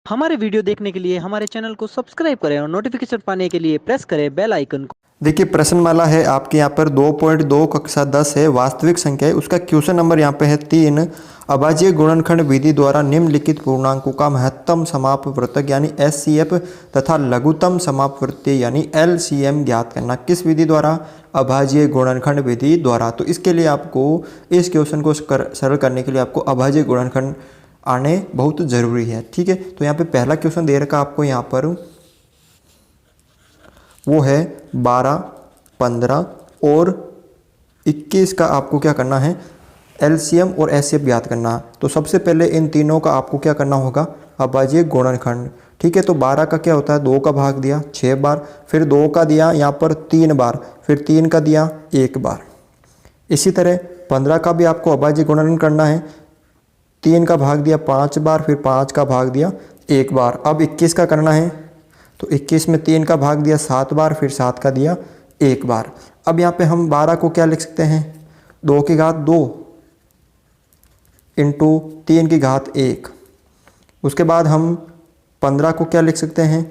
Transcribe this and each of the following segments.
हमारे वीडियो देखने के लिए हमारे चैनल को सब्सक्राइब करें और नोटिफिकेशन पाने के लिए प्रेस करें बेल आइकन को। देखिए प्रश्नमाला है आपके यहाँ पर 2.2 कक्षा 10 है, वास्तविक संख्या है। उसका क्वेश्चन नंबर यहाँ पे है 3। अभाज्य गुणनखंड विधि द्वारा निम्नलिखित पूर्णांकों का महत्तम समापवर्तक यानी एचसीएफ तथा लघुत्तम समापवर्ती यानी एलसीएम ज्ञात करना। किस विधि द्वारा? अभाज्य गुणनखंड विधि द्वारा। तो इसके लिए आपको इस क्वेश्चन को सरल करने के लिए आपको अभाज्य गुणनखंड आने बहुत ज़रूरी है। ठीक है, तो यहाँ पे पहला क्वेश्चन दे रखा आपको यहाँ पर, वो है 12, 15 और 21 का आपको क्या करना है? एलसीएम और एचसीएफ ज्ञात करना है। तो सबसे पहले इन तीनों का आपको क्या करना होगा? अभाज्य गुणनखंड। ठीक है, तो 12 का क्या होता है? 2 का भाग दिया 6 बार, फिर 2 का दिया यहाँ पर 3 बार, फिर 3 का दिया 1 बार। इसी तरह 15 का भी आपको अभाज्य गुणनखंड करना है। 3 का भाग दिया 5 बार, फिर 5 का भाग दिया 1 बार। अब 21 का करना है, तो 21 में 3 का भाग दिया 7 बार, फिर 7 का दिया 1 बार। अब यहाँ पे हम 12 को क्या लिख सकते हैं? 2 की घात 2 इंटू 3 की घात 1। उसके बाद हम 15 को क्या लिख सकते हैं?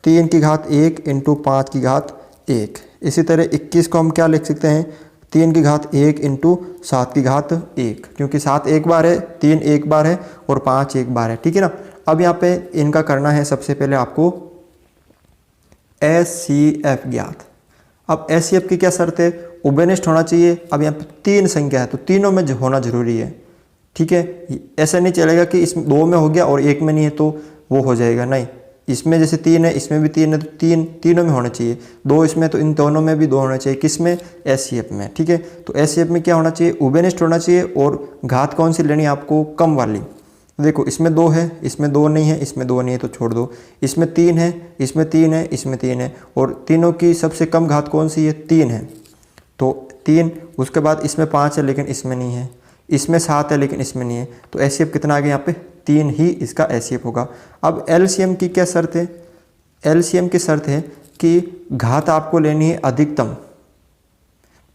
3 की घात 1 इंटू 5 की घात 1। इसी तरह 21 को हम क्या लिख सकते हैं? 3 की घात 1 इंटू 7 की घात 1, क्योंकि 7 एक बार है, 3 एक बार है और 5 एक बार है। ठीक है ना। अब यहाँ पे इनका करना है सबसे पहले आपको एचसीएफ ज्ञात। अब एचसीएफ की क्या शर्त है? उभयनिष्ठ होना चाहिए। अब यहाँ पे 3 संख्या है तो तीनों में होना जरूरी है। ठीक है, ऐसा नहीं चलेगा कि इसमें 2 में हो गया और 1 में नहीं है तो वो हो जाएगा, नहीं। इसमें जैसे 3 है, इसमें भी 3 है, तो तीनों में होना चाहिए। 2 इसमें, तो इन दोनों में भी 2 होना चाहिए। किस में? एचसीएफ में। ठीक है, तो एचसीएफ में क्या होना चाहिए? उभयनिष्ठ होना चाहिए। और घात कौन सी लेनी है आपको? कम वाली। देखो इसमें 2 है, इसमें 2 नहीं है, इसमें 2 नहीं है तो छोड़ दो। इसमें 3 है, इसमें 3 है, इसमें 3 है, और तीनों की सबसे कम घात कौन सी है? 3 है, तो 3। उसके बाद इसमें 5 है लेकिन इसमें नहीं है, इसमें 7 है लेकिन इसमें नहीं है, तो एचसीएफ कितना आ गया यहाँ पे? 3 ही इसका एचसीएफ होगा। अब एलसीएम की क्या शर्त है? एलसीएम की शर्त है कि घात आपको लेनी है अधिकतम।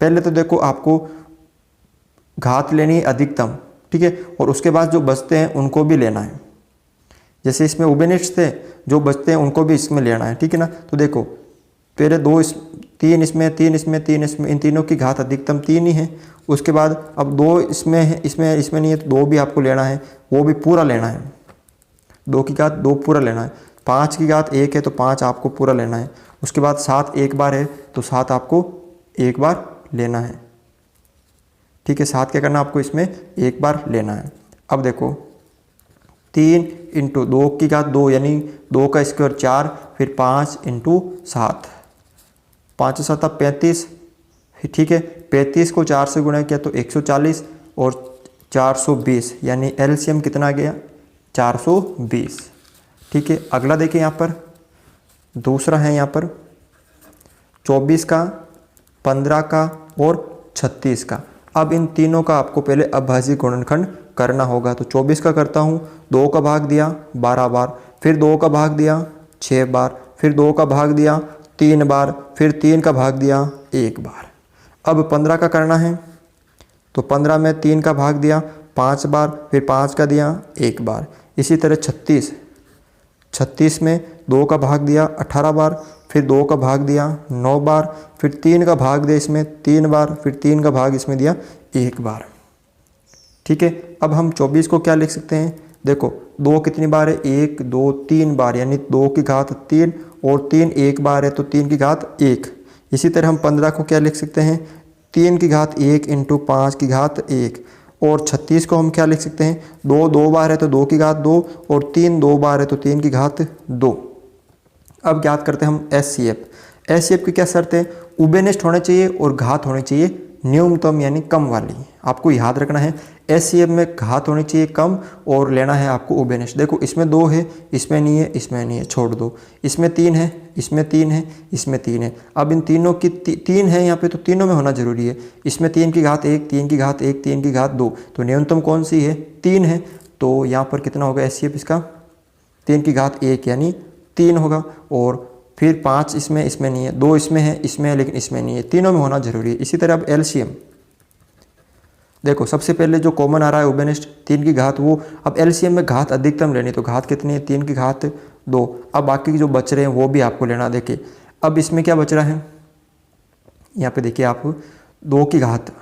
पहले तो देखो आपको घात लेनी है अधिकतम, ठीक है, और उसके बाद जो बचते हैं उनको भी लेना है। जैसे इसमें उभयनिष्ठ थे, जो बचते हैं उनको भी इसमें लेना है। ठीक है ना। तो देखो पहले 3 इसमें, 3 इसमें, 3 इसमें, इन तीनों की घात अधिकतम 3 ही है। उसके बाद अब 2 इसमें है, इसमें नहीं है, तो 2 भी आपको लेना है, वो भी पूरा लेना है। 2 की घात 2 पूरा लेना है। 5 की घात 1 है तो 5 आपको पूरा लेना है। उसके बाद 7 एक बार है तो 7 आपको एक बार लेना है। ठीक है, 7 क्या करना आपको? इसमें एक बार लेना है। अब देखो 3 इंटू 2 की घात 2 यानी 2 का स्क्वायर 4, फिर 5 इंटू 7, 5 7 35। ठीक है, 35 को 4 से गुणा किया तो 140 और 420, यानी एलसीएम कितना आ गया? 420। ठीक है, अगला देखिए यहाँ पर दूसरा है, यहाँ पर 24 का, 15 का और 36 का। अब इन तीनों का आपको पहले अभाज्य गुणनखंड करना होगा। तो 24 का करता हूँ, 2 का भाग दिया 12 बार, फिर 2 का भाग दिया 6 बार, फिर 2 का भाग दिया 3 बार, फिर 3 का भाग दिया 1 बार। अब 15 का करना है, तो 15 में 3 का भाग दिया 5 बार, फिर 5 का दिया 1 बार। इसी तरह 36 में 2 का भाग दिया 18 बार, फिर 2 का भाग दिया 9 बार, फिर 3 का भाग दिया इसमें 3 बार, फिर 3 का भाग इसमें दिया 1 बार। ठीक है, अब हम 24 को क्या लिख सकते हैं? देखो 2 कितनी बार है? 1 2 3 बार, यानी 2 की घात 3 और 3 एक बार है तो 3 की घात 1। इसी तरह हम 15 को क्या लिख सकते हैं? 3 की घात 1 इंटू 5 की घात 1। और 36 को हम क्या लिख सकते हैं? 2 2 बार है तो 2 की घात 2, और 3 2 बार है तो 3 की घात 2। अब ज्ञात करते हैं हम एचसीएफ। एचसीएफ की क्या शर्त है? उभयनिष्ठ होने चाहिए और घात होनी चाहिए न्यूनतम यानी कम वाली। आपको याद रखना है एचसीएफ में घात होनी चाहिए कम और लेना है आपको उभयनिष्ठ। देखो इसमें 2 है, इसमें नहीं है, इसमें नहीं है, छोड़ दो। इसमें 3 है, इसमें 3 है, इसमें 3 है। अब इन तीनों की 3 है यहाँ पे, तो तीनों में होना जरूरी है। इसमें 3 की घात 1, 3 की घात 1, 3 की घात 2, तो न्यूनतम कौन सी है? 3 है। तो यहाँ पर कितना होगा एचसीएफ इसका? 3 की घात 1 यानी 3 होगा। और फिर 5 इसमें नहीं है, 2 इसमें है, लेकिन इसमें नहीं है, तीनों में होना जरूरी है। इसी तरह अब एलसीएम, देखो सबसे पहले जो कॉमन आ रहा है उबेनिस्ट 3 की घात वो, अब एलसीएम में घात अधिकतम लेनी, तो घात कितनी है 3 की घात 2। अब बाकी जो बच रहे हैं वो भी आपको लेना। देखिए अब इसमें क्या बच रहा है, यहाँ पे देखिए आप 2 की घात,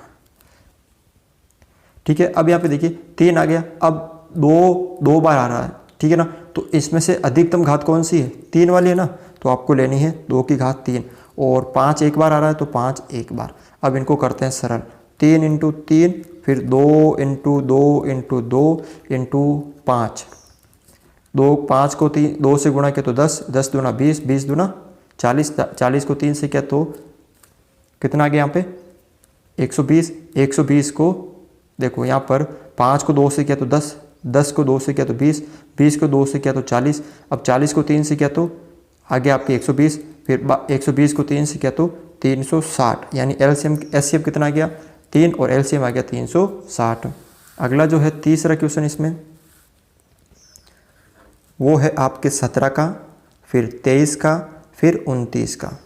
ठीक है। अब यहाँ पे देखिए 3 आ गया, अब 2 बार आ रहा है, ठीक है ना। तो इसमें से अधिकतम घात कौन सी है, 3 वाली है ना, तो आपको लेनी है 2 की घात 3। और 5 एक बार आ रहा है तो 5 एक बार। अब इनको करते हैं सरल, 3 इंटू 3 फिर 2 इंटू 2 इंटू 2 इंटू 5, 5 को 2 से गुणा किया तो 10, 10 दूना 20, 20 दूना 40, 40 को 3 से किया तो कितना आ गया यहाँ पे 120, 120 को देखो यहाँ पर 5 को 2 से किया तो 10, 10 को 2 से किया तो 20, 20 को 2 से किया तो 40, अब 40 को 3 से किया तो आ गया आपके 120, फिर 120 को 3 से किया तो 360, यानी एलसीएम एचसीएफ कितना आ गया 3 और एलसीएम आ गया 360। अगला जो है तीसरा क्वेश्चन इसमें वो है आपके 17 का, फिर 23 का, फिर 29 का।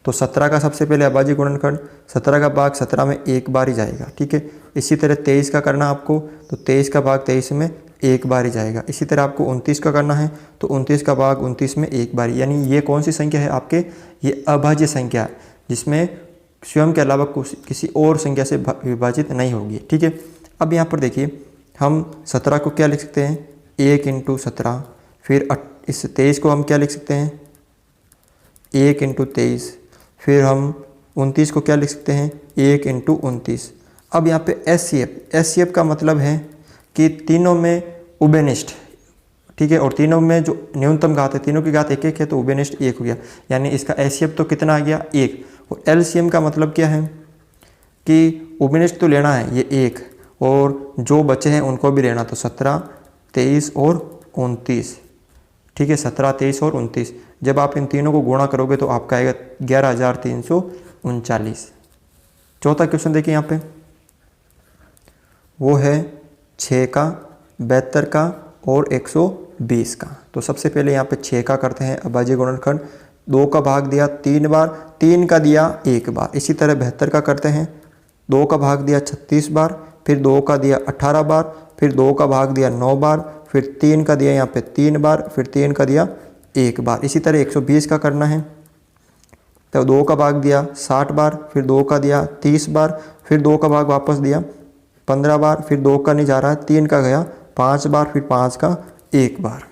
तो 17 का सबसे पहले अभाज्य गुणनखंड, 17 का भाग 17 में एक बार ही जाएगा, ठीक है। इसी तरह 23 का करना आपको, तो 23 का भाग 23 में एक बार ही जाएगा। इसी तरह आपको 29 का करना है तो 29 का भाग 29 में एक बार, यानी ये कौन सी संख्या है आपके, ये अभाज्य संख्या है जिसमें स्वयं के अलावा किसी और संख्या से विभाजित नहीं होगी, ठीक है। अब यहाँ पर देखिए हम 17 को क्या लिख सकते हैं 1 इंटू 17, फिर इस 23 को हम क्या लिख सकते हैं 1 इंटू 23, फिर हम 29 को क्या लिख सकते हैं 1 इंटू 29। अब यहाँ पे एचसीएफ का मतलब है कि तीनों में उबेनिष्ठ, ठीक है, और तीनों में जो न्यूनतम घात है तीनों की घात 1 1 है तो उबेनिष्ठ 1 हो गया, यानी इसका एचसीएफ तो कितना आ गया 1। और एलसीएम का मतलब क्या है कि उबेनिष्ठ तो लेना है ये 1 और जो बचे हैं उनको भी लेना, तो 17, 23 और 29, ठीक है, 17, 23 और 29। जब आप इन तीनों को गुणा करोगे तो आपका आएगा 11,339। चौथा क्वेश्चन देखिए यहाँ पे वो है 6 का, 72 का और 120 का। तो सबसे पहले यहाँ पे 6 का करते हैं अभाज्य गुणनखंड, 2 का भाग दिया 3 बार, 3 का दिया 1 बार। इसी तरह 72 का करते हैं, 2 का भाग दिया 36 बार, फिर 2 का दिया 18 बार, फिर 2 का भाग दिया 9 बार, फिर 3 का दिया यहाँ पे 3 बार, फिर 3 का दिया 1 बार। इसी तरह 120 का करना है, तो 2 का भाग दिया 60 बार, फिर 2 का दिया 30 बार, फिर 2 का भाग वापस दिया 15 बार, फिर 2 का नहीं जा रहा है 3 का गया 5 बार, फिर 5 का 1 बार,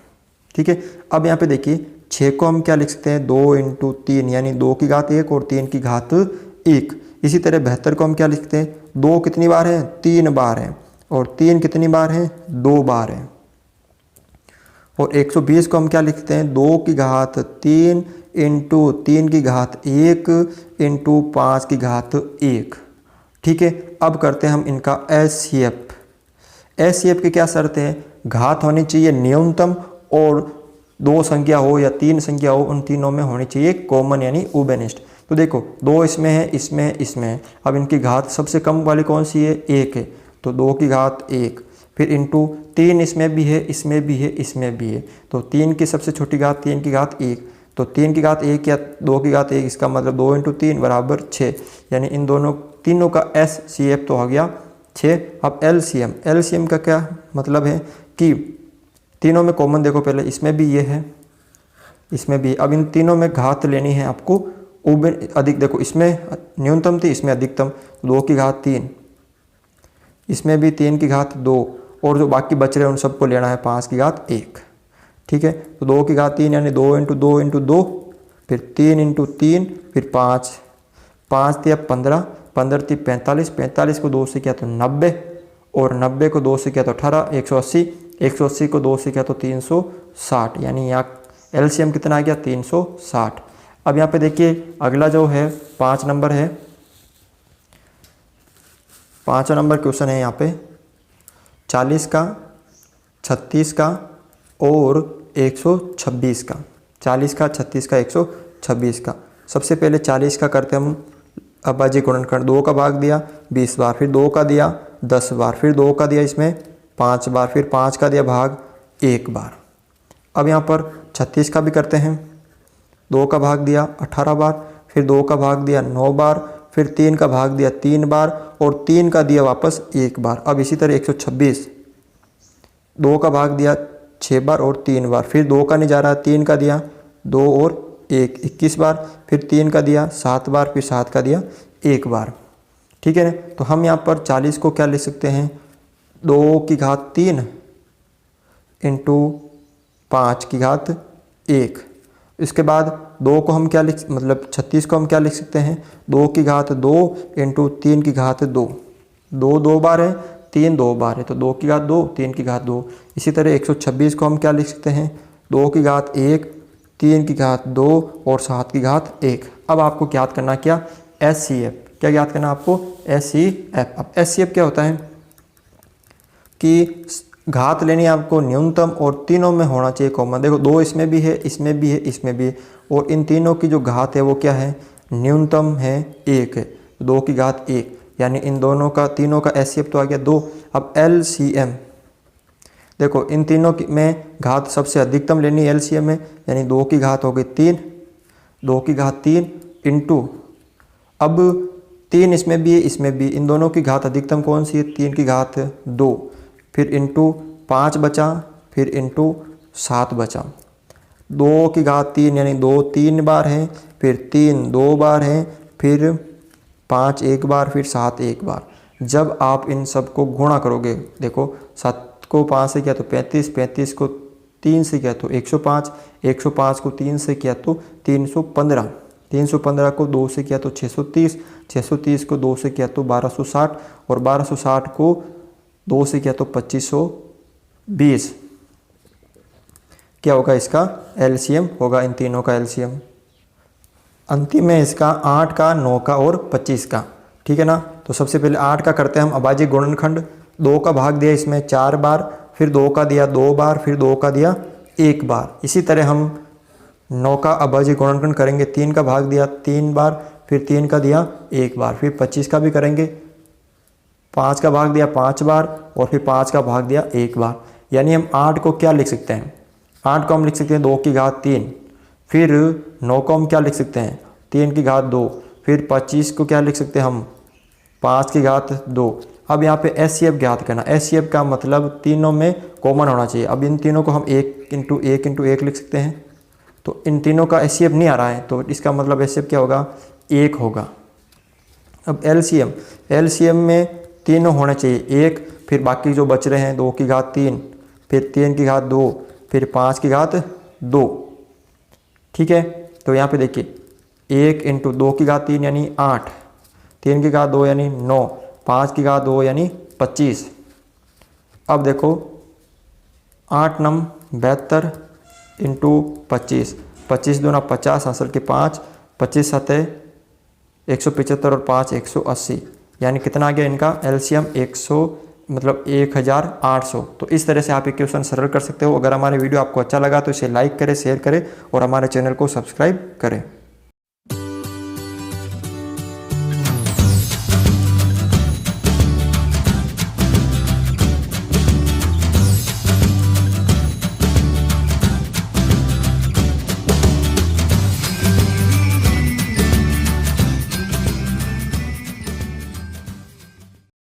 ठीक है। अब यहाँ पे देखिए 6 को हम क्या लिख सकते हैं 2 इंटू 3, यानी 2 की घात 1 और 3 की घात 1। इसी तरह 72 को हम क्या लिखते हैं 2 कितनी बार है 3 बार है, और 3 कितनी बार है 2 बार है। और 120 को हम क्या लिखते हैं 2 की घात 3 इंटू 3 की घात 1 इंटू 5 की घात 1, ठीक है। अब करते हैं हम इनका एचसीएफ। एचसीएफ की क्या शर्त है, घात होनी चाहिए न्यूनतम, और 2 संख्या हो या 3 संख्या हो उन तीनों में होनी चाहिए कॉमन यानी उबेनिष्ठ। तो देखो 2 इसमें है, इसमें है, इसमें है। अब इनकी घात सबसे कम वाली कौन सी है 1 है, तो 2 की घात 1, फिर इंटू 3 इसमें भी है, इसमें भी है, इसमें भी है, तो 3 की सबसे छोटी घात 3 की घात 1, तो 3 की घात 1 या 2 की घात 1, इसका मतलब 2 इंटू 3 बराबर 6, यानी इन दोनों तीनों का एचसीएफ तो हो गया 6। अब एलसीएम का क्या मतलब है कि तीनों में कॉमन देखो, पहले इसमें भी ये है, इसमें भी। अब इन तीनों में घात लेनी है आपको अधिक, देखो इसमें न्यूनतम थी इसमें अधिकतम, 2 की घात 3, इसमें भी 3 की घात 2, और जो बाकी बच रहे हैं उन सबको लेना है 5 की घात 1, ठीक है। तो 2 की घात 3 यानी 2 इंटू 2 इंटू 2, फिर 3 इंटू 3, फिर 5, 5 दिया 15, 15 थी 45, 45 को 2 से किया तो 90, और 90 को 2 से किया तो 18, 180, 180 को 2 से किया तो 360, यानी यहाँ एलसीएम कितना आ गया 360। अब यहाँ पे देखिए अगला जो है 5 नंबर है, 5 नंबर क्वेश्चन है यहाँ पे 40 का, 36 का और 126 का। 40 का, 36 का, 126 का। सबसे पहले 40 का करते हम अभाज्य गुणनखंड, 2 का भाग दिया 20 बार, फिर 2 का दिया 10 बार, फिर 2 का दिया इसमें 5 बार, फिर 5 का दिया भाग 1 बार। अब यहाँ पर 36 का भी करते हैं, 2 का भाग दिया 18 बार, फिर 2 का भाग दिया 9 बार, फिर 3 का भाग दिया 3 बार और 3 का दिया वापस 1 बार। अब इसी तरह 126, 2 का भाग दिया 6 बार और 3 बार, फिर 2 का नहीं जा रहा, 3 का दिया 2 और 1 21 बार, फिर 3 का दिया 7 बार, फिर 7 का दिया 1 बार। ठीक है ना। तो हम यहाँ पर 40 को क्या लिख सकते हैं, 2 की घात 3 इंटू 5 की घात 1। इसके बाद 2 को हम क्या लिख, मतलब 36 को हम क्या लिख सकते हैं, 2 की घात 2 इंटू 3 की घात 2। 2 2 बार है, 3 2 बार है, तो 2 की घात 2 3 की घात 2। इसी तरह 126 को हम क्या लिख सकते हैं, 2 की घात 1 3 की घात 2 और 7 की घात 1। अब आपको ज्ञात करना क्या, SCF। क्या ज्ञात करना आपको, SCF। अब SCF क्या होता है कि घात लेनी है आपको न्यूनतम और तीनों में होना चाहिए कॉमन। देखो 2 इसमें भी है, इसमें भी है, इसमें भी है, और इन तीनों की जो घात है वो क्या है, न्यूनतम है 1 है, 2 की घात 1, यानी इन दोनों का, तीनों का SCF तो आ गया 2। अब LCM, देखो इन तीनों की में घात सबसे अधिकतम लेनी है LCM में, यानी 2 की घात हो गई 3, 2 की घात 3 इंटू, अब 3 इसमें भी है, इसमें भी, इन दोनों की घात अधिकतम कौन सी है, 3 की घात 2, फिर इंटू 5 बचा, फिर इंटू 7 बचा। 2 की घात 3 यानी 2 3 बार है, फिर 3 2 बार है, फिर 5 1 बार, फिर 7 1 बार। जब आप इन सब को गुणा करोगे, देखो 7 को 5 से किया तो 35, 35 को 3 से किया तो 105, 105 को 3 से किया तो 315, 315 को 2 से किया तो 630, 630 को 2 से किया तो 1260 और 1260 को 2 से किया तो 2520। क्या होगा इसका LCM, होगा इन तीनों का LCM। अंतिम है इसका 8 का, 9 का और 25 का। ठीक है ना। तो सबसे पहले 8 का करते हैं हम अभाज्य गुणनखंड। 2 का भाग दिया इसमें 4 बार, फिर 2 का दिया 2 बार, फिर 2 का दिया 1 बार। इसी तरह हम 9 का अभाज्य गुणनखंड करेंगे, 3 का भाग दिया 3 बार, फिर 3 का दिया 1 बार, फिर 25 का भी करेंगे, 5 का भाग दिया 5 बार और फिर 5 का भाग दिया 1 बार। यानी हम 8 को क्या लिख सकते हैं, 8 को हम लिख सकते हैं 2 की घात 3, फिर 9 को हम क्या लिख सकते हैं 3 की घात 2, फिर 25 को क्या लिख सकते हैं हम 5 की घात 2। अब यहाँ पे SCF ज्ञात करना। SCF का मतलब तीनों में कॉमन होना चाहिए। अब इन तीनों को हम 1 इंटू 1 इंटू 1 लिख सकते हैं, तो इन तीनों का SCF नहीं आ रहा है, तो इसका मतलब SCF क्या होगा, 1 होगा। अब LCM में तीनों होने चाहिए 1, फिर बाकी जो बच रहे हैं 2 की घात 3, फिर 3 की घात 2, फिर 5 की घात 2। ठीक है। तो यहाँ पे देखिए 1 इंटू 2 की घात 3 यानी 8, 3 की घात 2 यानी 9, 5 की घात 2 यानी 25। अब देखो 8 नम 72 इंटू 25, 25 दूना 50, असल के 5, 25 सतह 175 और 5 180, यानी कितना आ गया इनका LCM 100, मतलब 1800। तो इस तरह से आप इक्वेशन सरल कर सकते हो। अगर हमारे वीडियो आपको अच्छा लगा तो इसे लाइक करें, शेयर करें और हमारे चैनल को सब्सक्राइब करें।